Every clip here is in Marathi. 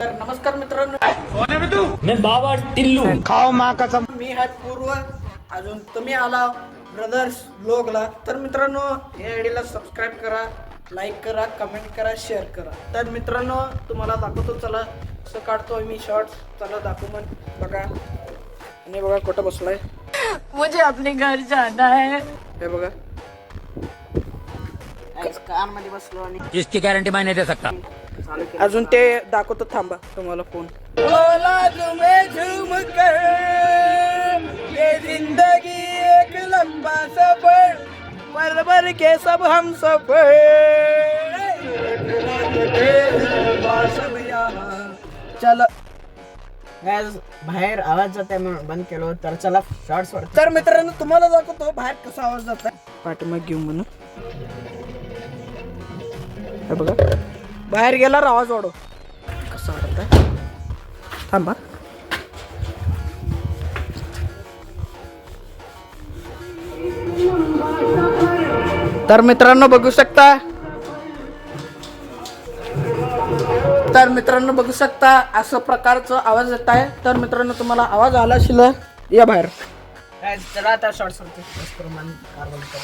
तर नमस्कार मित्रांनो, कौन है बे तू? मैं बाबा टिल्लू खाओ माँ कसम. मी आहे पूर्व. अजून तुम्ही आला ब्रदर्स ब्लॉगला. तर मित्रांनो, या आयडीला सबस्क्राईब करा, लाईक करा, कमेंट करा, शेअर करा. तर मित्रांनो, तुम्हाला दाखवतो, चला कसं काढतो मी शॉर्ट्स. चला दाखवू मग. बघा आणि बघा कुठं बसलाय. मुझे अपने घर जाना है. हे बघा कारमध्ये बसलो आणि जिसकी गारंटी मैं नहीं दे सकता. अजून ते दाखवतो, थांबा तुम्हाला फोन. बोला तुम्हें झूम कर ये जिंदगी एक लंबा सफर भर भर के सब हम सफर चल. बाहेर आवाज जात आहे म्हणून बंद केलो. तर चला शॉर्ट्स वर. तर मित्रांनो, तुम्हाला दाखवतो बाहेर कसा आवाज जात आहे. पाठीमाग घेऊ म्हणून. हे बघा बाहेर गेला आवाज वाढव कसा वाटत आहे. थांबा. तर मित्रांनो बघू शकता. असं प्रकारचं आवाज येत आहे. तर मित्रांनो, तुम्हाला आवाज आला असेल या बाहेर. चला आता शॉर्ट्स वरती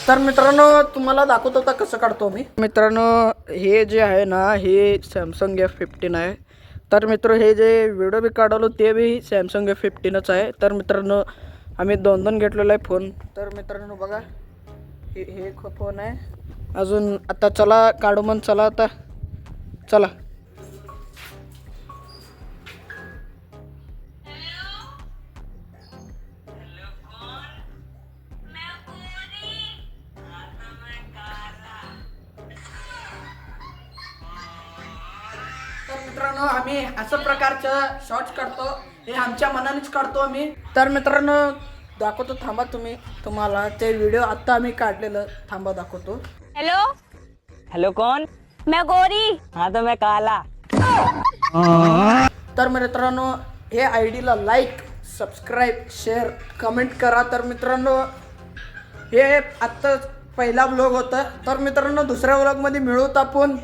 तर मित्रांनो, तुम्हाला दाखवत होता कसं काढतो मी. मित्रांनो, हे जे आहे ना, हे सॅमसंग F15 आहे. तर मित्र, हे जे व्हिडिओ बी काढवलो ते बी सॅमसंग F15च आहे. तर मित्रांनो, आम्ही दोन घेतलेला आहे फोन. तर मित्रांनो बघा, हे फोन आहे. अजून आता चला काढू मग. चला आता चला. तर मित्रांनो, आम्ही असं प्रकारचं शॉर्ट्स काढतो. हे आमच्या मनानेच काढतो आम्ही. तर मित्रांनो दाखवतो, थांबा. तुम्हाला ते व्हिडिओ आत्ता आम्ही काढलेलं, थांबा दाखवतो. हेलो, हेलो कौन? मैं गौरी. हाँ तो मैं काला. तर मित्रांनो, हे आयडीला लाईक, सबस्क्राईब, शेअर, कमेंट करा. तर मित्रांनो, हे आत्ता पहिला व्लॉग होता. तर मित्रांनो, दुसऱ्या व्लॉगमध्ये मिळवत आपण.